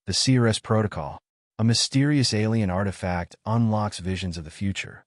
The Seeress Protocol, a mysterious alien artifact, unlocks visions of the future.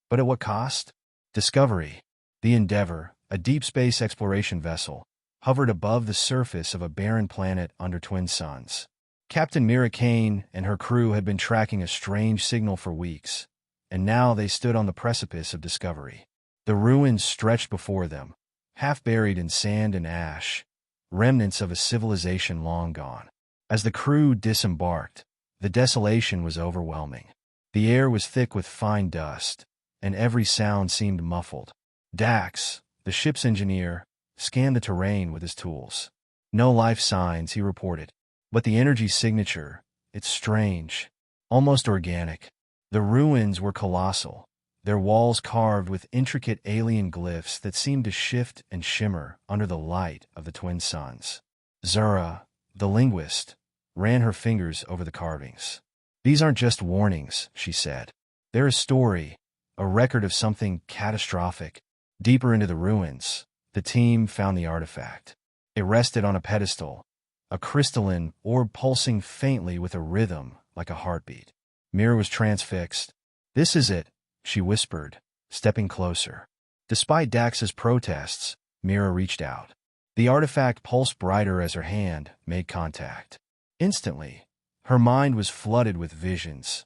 But at what cost? Discovery. The Endeavor, a deep space exploration vessel, hovered above the surface of a barren planet under twin suns. Captain Mira Kane and her crew had been tracking a strange signal for weeks, and now they stood on the precipice of discovery. The ruins stretched before them, half buried in sand and ash, remnants of a civilization long gone. As the crew disembarked, the desolation was overwhelming. The air was thick with fine dust, and every sound seemed muffled. Dax, the ship's engineer, scanned the terrain with his tools. No life signs, he reported. But the energy signature, it's strange, almost organic. The ruins were colossal, their walls carved with intricate alien glyphs that seemed to shift and shimmer under the light of the twin suns. Zura, the linguist, ran her fingers over the carvings. These aren't just warnings, she said. They're a story, a record of something catastrophic. Deeper into the ruins, the team found the artifact. It rested on a pedestal, a crystalline orb pulsing faintly with a rhythm like a heartbeat. Mira was transfixed. "This is it," she whispered, stepping closer. Despite Dax's protests, Mira reached out. The artifact pulsed brighter as her hand made contact. Instantly, her mind was flooded with visions: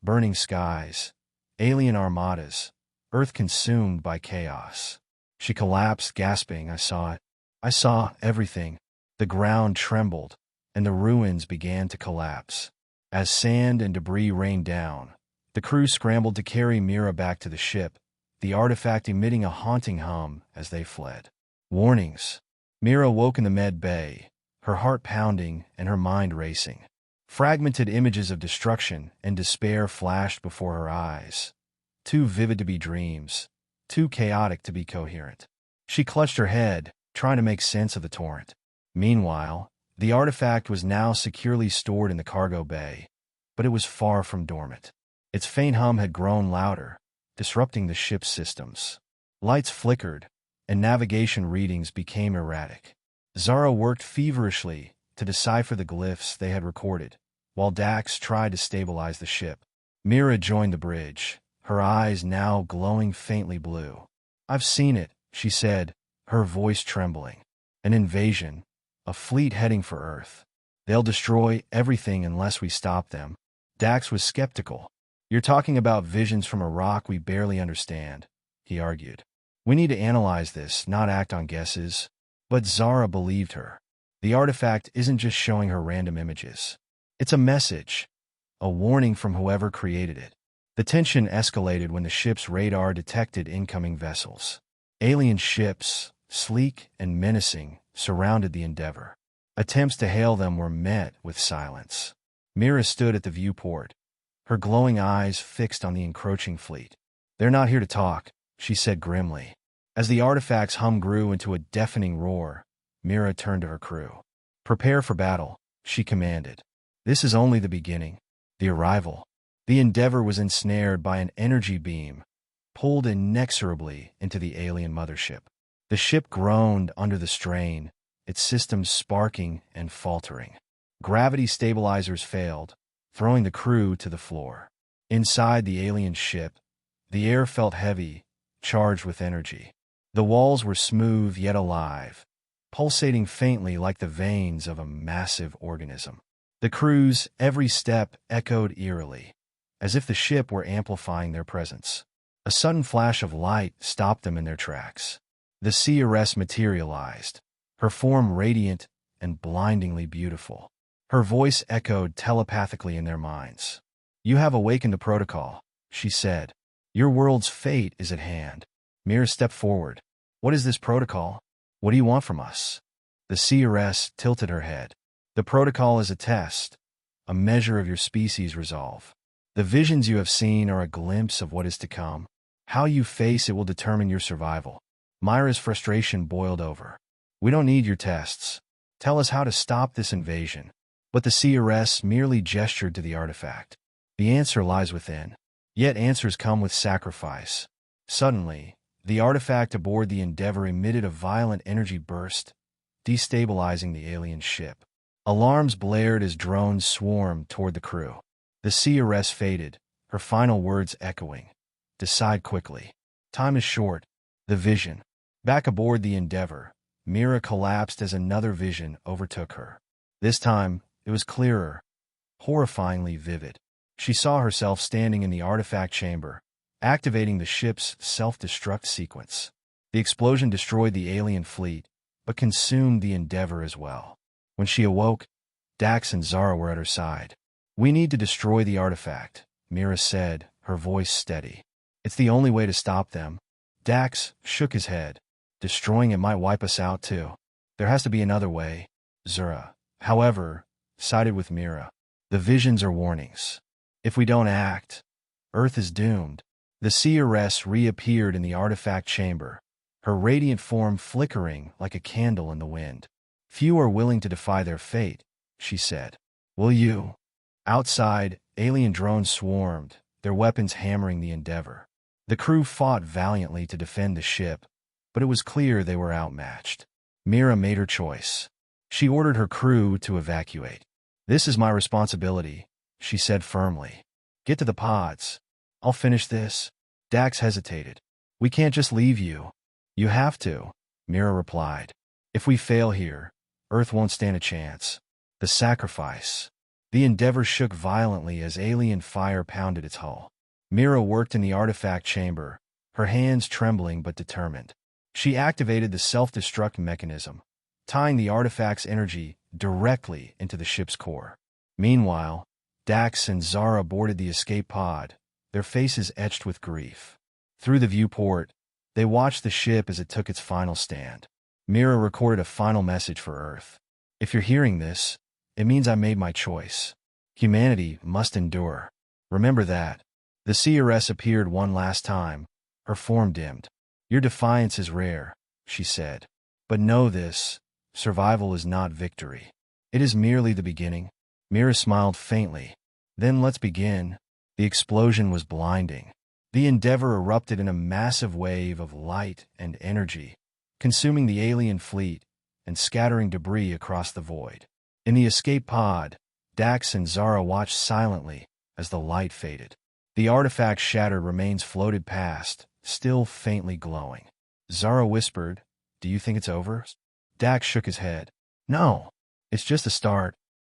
burning skies, alien armadas, Earth consumed by chaos. She collapsed, gasping, "I saw it. I saw everything." The ground trembled, and the ruins began to collapse. As sand and debris rained down, the crew scrambled to carry Mira back to the ship, the artifact emitting a haunting hum as they fled. Warnings. Mira woke in the med bay, her heart pounding and her mind racing. Fragmented images of destruction and despair flashed before her eyes, too vivid to be dreams, too chaotic to be coherent. She clutched her head, trying to make sense of the torrent. Meanwhile, the artifact was now securely stored in the cargo bay, but it was far from dormant. Its faint hum had grown louder, disrupting the ship's systems. Lights flickered, and navigation readings became erratic. Zara worked feverishly to decipher the glyphs they had recorded, while Dax tried to stabilize the ship. Mira joined the bridge, her eyes now glowing faintly blue. "I've seen it," she said, her voice trembling. "An invasion. A fleet heading for Earth. They'll destroy everything unless we stop them." Dax was skeptical. "You're talking about visions from a rock we barely understand," he argued. "We need to analyze this, not act on guesses." But Zara believed her. The artifact isn't just showing her random images. It's a message, a warning from whoever created it. The tension escalated when the ship's radar detected incoming vessels. Alien ships, sleek and menacing, surrounded the Endeavor. Attempts to hail them were met with silence. Mira stood at the viewport, her glowing eyes fixed on the encroaching fleet. "They're not here to talk," she said grimly. As the artifact's hum grew into a deafening roar, Mira turned to her crew. "Prepare for battle," she commanded. "This is only the beginning." The arrival. The Endeavor was ensnared by an energy beam, pulled inexorably into the alien mothership. The ship groaned under the strain, its systems sparking and faltering. Gravity stabilizers failed, throwing the crew to the floor. Inside the alien ship, the air felt heavy, charged with energy. The walls were smooth yet alive, pulsating faintly like the veins of a massive organism. The crew's every step echoed eerily, as if the ship were amplifying their presence. A sudden flash of light stopped them in their tracks. The Seeress materialized, her form radiant and blindingly beautiful. Her voice echoed telepathically in their minds. "You have awakened the protocol," she said. "Your world's fate is at hand." Mira stepped forward. "What is this protocol? What do you want from us?" The Seeress tilted her head. "The protocol is a test, a measure of your species' resolve. The visions you have seen are a glimpse of what is to come. How you face it will determine your survival." Mira's frustration boiled over. "We don't need your tests. Tell us how to stop this invasion." But the Seeress merely gestured to the artifact. "The answer lies within." Yet answers come with sacrifice. Suddenly, the artifact aboard the Endeavor emitted a violent energy burst, destabilizing the alien ship. Alarms blared as drones swarmed toward the crew. The Seeress faded, her final words echoing. Decide quickly. Time is short. The vision. Back aboard the Endeavor, Mira collapsed as another vision overtook her. This time, it was clearer, horrifyingly vivid. She saw herself standing in the artifact chamber, activating the ship's self-destruct sequence. The explosion destroyed the alien fleet, but consumed the Endeavor as well. When she awoke, Dax and Zara were at her side. "We need to destroy the artifact," Mira said, her voice steady. "It's the only way to stop them." Dax shook his head. "Destroying it might wipe us out too. There has to be another way." Zara, however, sided with Mira. "The visions are warnings. If we don't act, Earth is doomed." The Seeress reappeared in the artifact chamber, her radiant form flickering like a candle in the wind. "Few are willing to defy their fate," she said. "Will you?" Outside, alien drones swarmed, their weapons hammering the Endeavor. The crew fought valiantly to defend the ship, but it was clear they were outmatched. Mira made her choice. She ordered her crew to evacuate. "This is my responsibility," she said firmly. "Get to the pods. I'll finish this." Dax hesitated. "We can't just leave you." "You have to," Mira replied. "If we fail here, Earth won't stand a chance." The sacrifice. The Endeavor shook violently as alien fire pounded its hull. Mira worked in the artifact chamber, her hands trembling but determined. She activated the self-destruct mechanism, tying the artifact's energy directly into the ship's core. Meanwhile, Dax and Zara boarded the escape pod, their faces etched with grief. Through the viewport, they watched the ship as it took its final stand. Mira recorded a final message for Earth. "If you're hearing this, it means I made my choice. Humanity must endure. Remember that." The Seeress appeared one last time, her form dimmed. "Your defiance is rare," she said. "But know this, survival is not victory. It is merely the beginning." Mira smiled faintly. "Then let's begin." The explosion was blinding. The Endeavor erupted in a massive wave of light and energy, consuming the alien fleet and scattering debris across the void. In the escape pod, Dax and Zara watched silently as the light faded. The artifact's shattered remains floated past, still faintly glowing. Zara whispered, "Do you think it's over?" Dax shook his head. "No, it's just the start."